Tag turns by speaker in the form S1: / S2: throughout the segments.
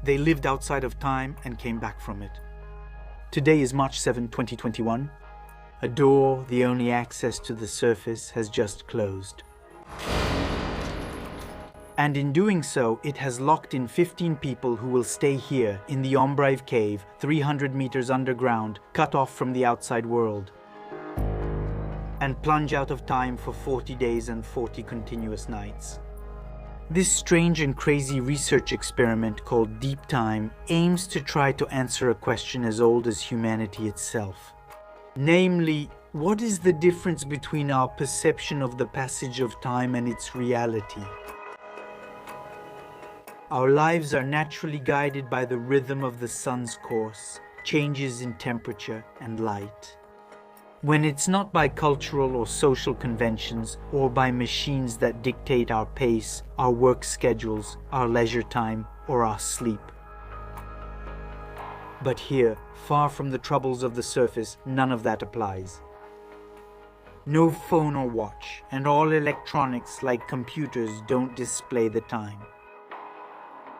S1: They lived outside of time and came back from it. Today is March 7, 2021. A door, the only access to the surface, has just closed. And in doing so, it has locked in 15 people who will stay here in the Ombrive Cave, 300 meters underground, cut off from the outside world, and plunge out of time for 40 days and 40 continuous nights. This strange and crazy research experiment called DEEPTIME aims to try to answer a question as old as humanity itself. Namely, what is the difference between our perception of the passage of time and its reality? Our lives are naturally guided by the rhythm of the sun's course, changes in temperature and light. When it's not by cultural or social conventions or by machines that dictate our pace, our work schedules, our leisure time, or our sleep. But here, far from the troubles of the surface, none of that applies. No phone or watch, and all electronics like computers don't display the time.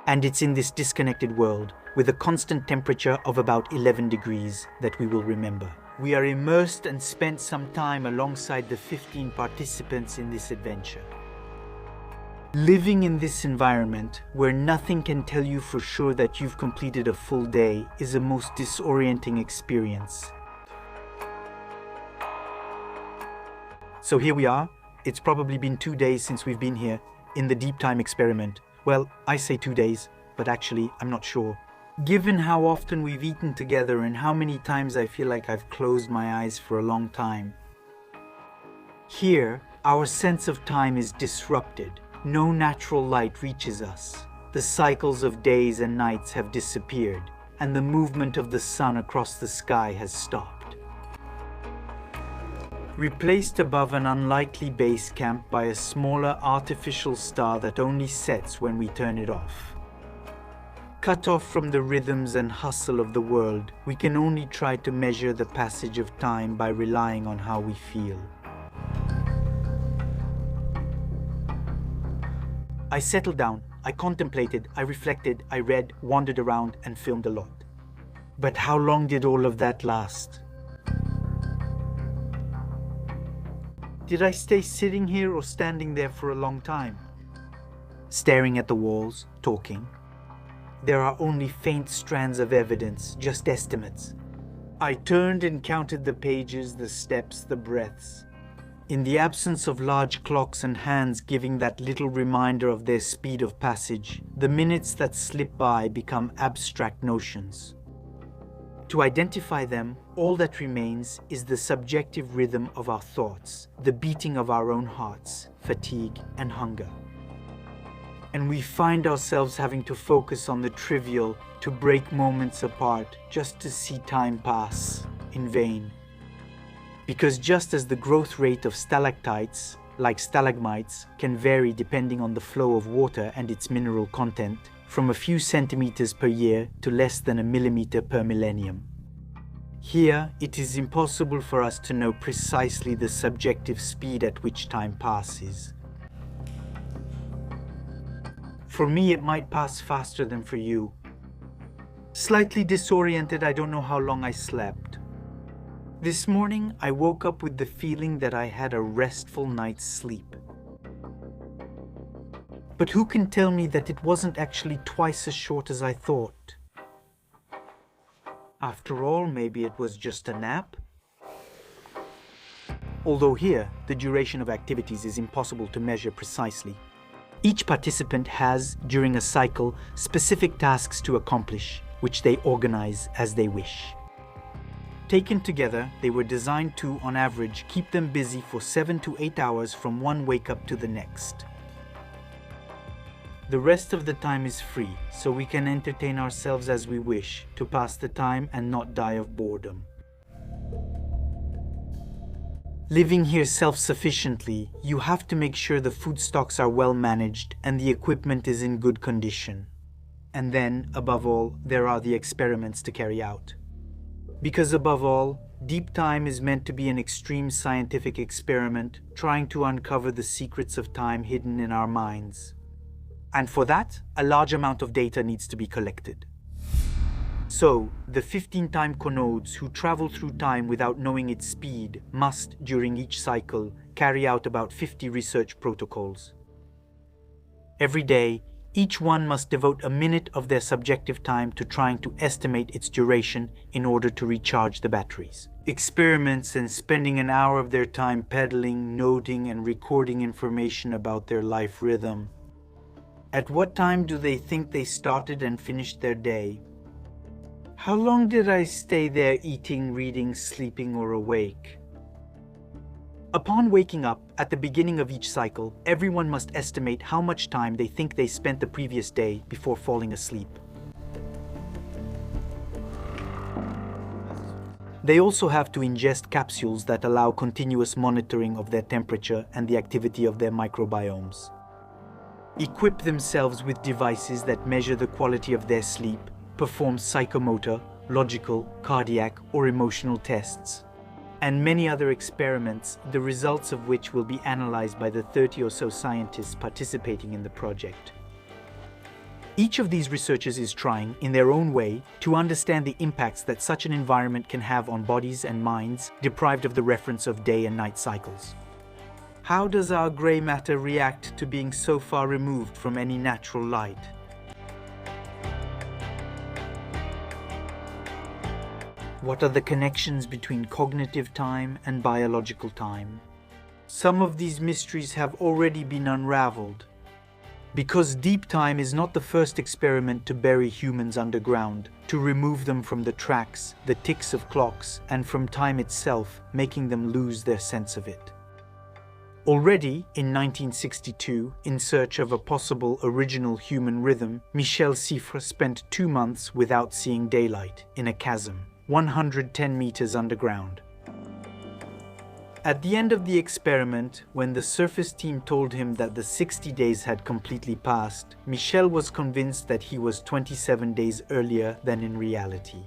S1: And it's in this disconnected world, with a constant temperature of about 11 degrees, that we will remember. We are immersed and spent some time alongside the 15 participants in this adventure. Living in this environment, where nothing can tell you for sure that you've completed a full day, is a most disorienting experience. So here we are. It's probably been 2 days since we've been here, in the DEEPTIME experiment. Well, I say 2 days, but actually, I'm not sure. Given how often we've eaten together and how many times I feel like I've closed my eyes for a long time. Here, our sense of time is disrupted. No natural light reaches us. The cycles of days and nights have disappeared, and the movement of the sun across the sky has stopped. Replaced above an unlikely base camp by a smaller artificial star that only sets when we turn it off. Cut off from the rhythms and hustle of the world, we can only try to measure the passage of time by relying on how we feel. I settled down, I contemplated, I reflected, I read, wandered around, and filmed a lot. But how long did all of that last? Did I stay sitting here or standing there for a long time? Staring at the walls, talking. There are only faint strands of evidence, just estimates. I turned and counted the pages, the steps, the breaths. In the absence of large clocks and hands giving that little reminder of their speed of passage, the minutes that slip by become abstract notions. To identify them, all that remains is the subjective rhythm of our thoughts, the beating of our own hearts, fatigue and hunger. And we find ourselves having to focus on the trivial, to break moments apart, just to see time pass, in vain. Because just as the growth rate of stalactites, like stalagmites, can vary depending on the flow of water and its mineral content, from a few centimeters per year to less than a millimeter per millennium. Here, it is impossible for us to know precisely the subjective speed at which time passes. For me, it might pass faster than for you. Slightly disoriented, I don't know how long I slept. This morning, I woke up with the feeling that I had a restful night's sleep. But who can tell me that it wasn't actually twice as short as I thought? After all, maybe it was just a nap? Although here, the duration of activities is impossible to measure precisely. Each participant has, during a cycle, specific tasks to accomplish, which they organize as they wish. Taken together, they were designed to, on average, keep them busy for 7 to 8 hours from one wake-up to the next. The rest of the time is free, so we can entertain ourselves as we wish, to pass the time and not die of boredom. Living here self-sufficiently, you have to make sure the food stocks are well managed and the equipment is in good condition. And then, above all, there are the experiments to carry out. Because above all, DEEPTIME is meant to be an extreme scientific experiment trying to uncover the secrets of time hidden in our minds. And for that, a large amount of data needs to be collected. So, the 15-time conodes who travel through time without knowing its speed must, during each cycle, carry out about 50 research protocols. Every day, each one must devote a minute of their subjective time to trying to estimate its duration in order to recharge the batteries. Experiments and spending an hour of their time pedaling, noting, and recording information about their life rhythm. At what time do they think they started and finished their day? How long did I stay there eating, reading, sleeping, or awake? Upon waking up, at the beginning of each cycle, everyone must estimate how much time they think they spent the previous day before falling asleep. They also have to ingest capsules that allow continuous monitoring of their temperature and the activity of their microbiomes. Equip themselves with devices that measure the quality of their sleep, perform psychomotor, logical, cardiac, or emotional tests, and many other experiments, the results of which will be analyzed by the 30 or so scientists participating in the project. Each of these researchers is trying, in their own way, to understand the impacts that such an environment can have on bodies and minds deprived of the reference of day and night cycles. How does our gray matter react to being so far removed from any natural light? What are the connections between cognitive time and biological time? Some of these mysteries have already been unraveled. Because DEEPTIME is not the first experiment to bury humans underground, to remove them from the tracks, the ticks of clocks, and from time itself, making them lose their sense of it. Already, in 1962, in search of a possible original human rhythm, Michel Siffre spent 2 months without seeing daylight, in a chasm, 110 meters underground. At the end of the experiment, when the surface team told him that the 60 days had completely passed, Michel was convinced that he was 27 days earlier than in reality.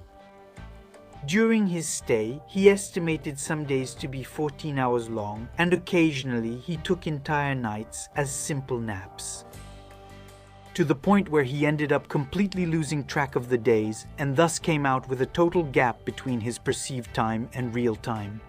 S1: During his stay, he estimated some days to be 14 hours long, and occasionally he took entire nights as simple naps. To the point where he ended up completely losing track of the days and thus came out with a total gap between his perceived time and real time.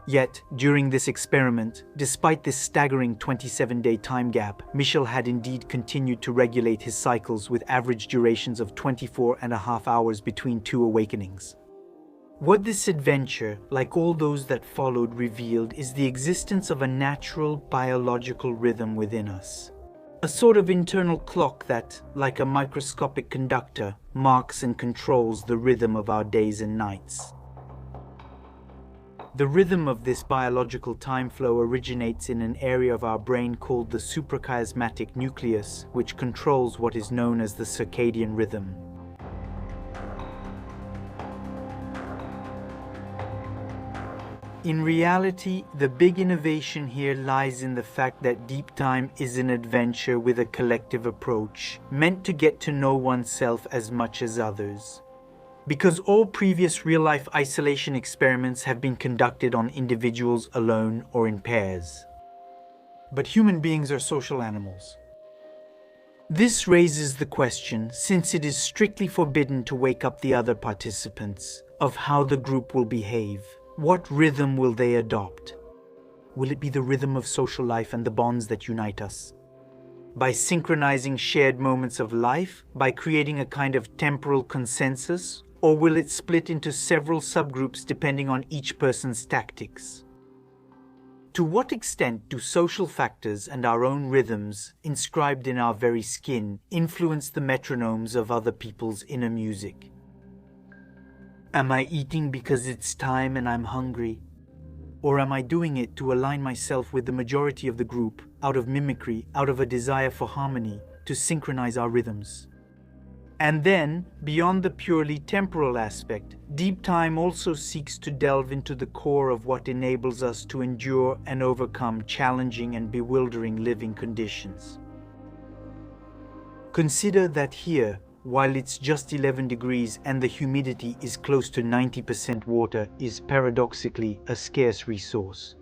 S1: Yet, during this experiment, despite this staggering 27-day time gap, Michel had indeed continued to regulate his cycles with average durations of 24.5 hours between 2 awakenings. What this adventure, like all those that followed, revealed is the existence of a natural biological rhythm within us. A sort of internal clock that, like a microscopic conductor, marks and controls the rhythm of our days and nights. The rhythm of this biological time flow originates in an area of our brain called the suprachiasmatic nucleus, which controls what is known as the circadian rhythm. In reality, the big innovation here lies in the fact that DEEPTIME is an adventure with a collective approach, meant to get to know oneself as much as others. Because all previous real-life isolation experiments have been conducted on individuals alone or in pairs. But human beings are social animals. This raises the question, since it is strictly forbidden to wake up the other participants, of how the group will behave. What rhythm will they adopt? Will it be the rhythm of social life and the bonds that unite us? By synchronizing shared moments of life, by creating a kind of temporal consensus, or will it split into several subgroups depending on each person's tactics? To what extent do social factors and our own rhythms, inscribed in our very skin, influence the metronomes of other people's inner music? Am I eating because it's time and I'm hungry? Or am I doing it to align myself with the majority of the group, out of mimicry, out of a desire for harmony, to synchronize our rhythms? And then, beyond the purely temporal aspect, DEEPTIME also seeks to delve into the core of what enables us to endure and overcome challenging and bewildering living conditions. Consider that here, while it's just 11 degrees and the humidity is close to 90% water, is paradoxically a scarce resource.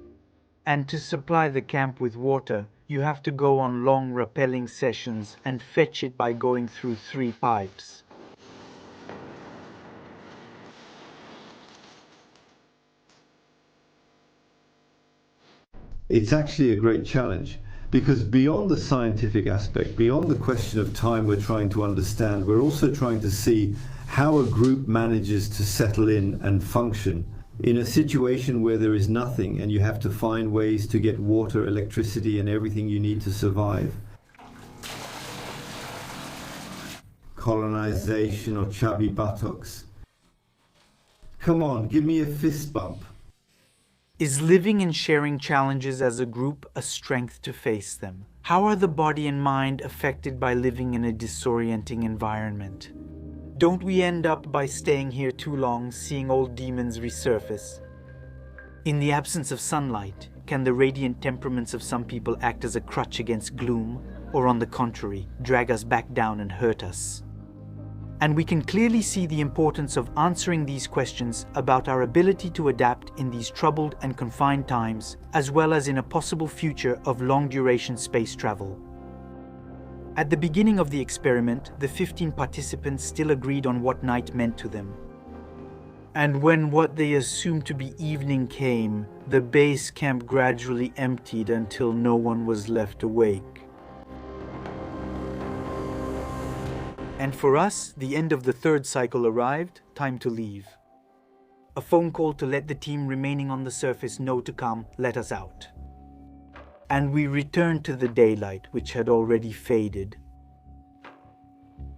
S1: And to supply the camp with water, you have to go on long rappelling sessions and fetch it by going through 3 pipes.
S2: It's actually a great challenge because beyond the scientific aspect, beyond the question of time we're trying to understand, we're also trying to see how a group manages to settle in and function in a situation where there is nothing and you have to find ways to get water, electricity, and everything you need to survive. Colonization or chubby buttocks. Come on, give me a fist bump.
S1: Is living and sharing challenges as a group a strength to face them? How are the body and mind affected by living in a disorienting environment? Don't we end up by staying here too long, seeing old demons resurface? In the absence of sunlight, can the radiant temperaments of some people act as a crutch against gloom, or on the contrary, drag us back down and hurt us? And we can clearly see the importance of answering these questions about our ability to adapt in these troubled and confined times, as well as in a possible future of long-duration space travel. At the beginning of the experiment, the 15 participants still agreed on what night meant to them. And when what they assumed to be evening came, the base camp gradually emptied until no one was left awake. And for us, the end of the 3rd cycle arrived, time to leave. A phone call to let the team remaining on the surface know to come, let us out. And we returned to the daylight, which had already faded.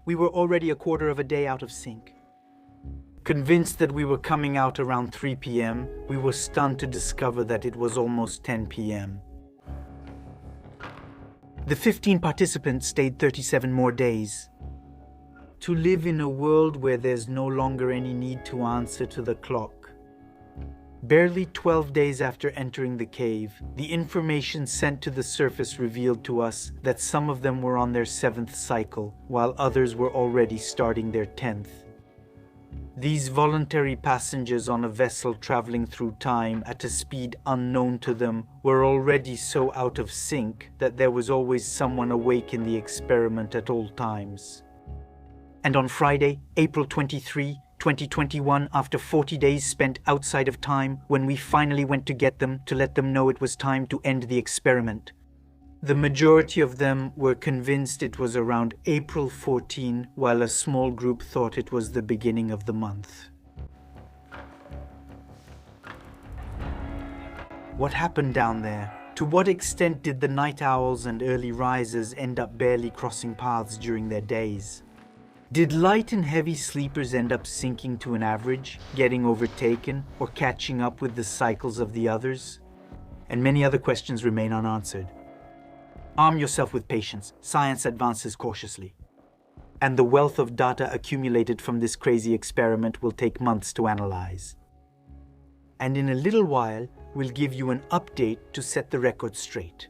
S1: We were already a quarter of a day out of sync. Convinced that we were coming out around 3 p.m., we were stunned to discover that it was almost 10 p.m. The 15 participants stayed 37 more days. To live in a world where there's no longer any need to answer to the clock. Barely 12 days after entering the cave, the information sent to the surface revealed to us that some of them were on their 7th cycle, while others were already starting their 10th. These voluntary passengers on a vessel traveling through time at a speed unknown to them were already so out of sync that there was always someone awake in the experiment at all times. And on Friday, April 23, 2021, after 40 days spent outside of time, when we finally went to get them to let them know it was time to end the experiment, the majority of them were convinced it was around April 14, while a small group thought it was the beginning of the month. What happened down there? To what extent did the night owls and early risers end up barely crossing paths during their days? Did light and heavy sleepers end up sinking to an average, getting overtaken, or catching up with the cycles of the others? And many other questions remain unanswered. Arm yourself with patience. Science advances cautiously. And the wealth of data accumulated from this crazy experiment will take months to analyze. And in a little while, we'll give you an update to set the record straight.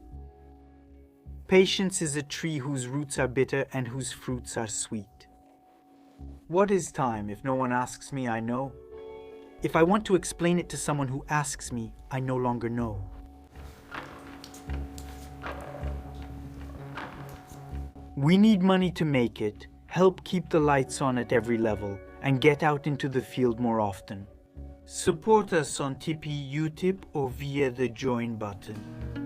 S1: Patience is a tree whose roots are bitter and whose fruits are sweet. What is time? If no one asks me, I know. If I want to explain it to someone who asks me, I no longer know. We need money to make it, help keep the lights on at every level, and get out into the field more often. Support us on Tipeee, Utip, or via the join button.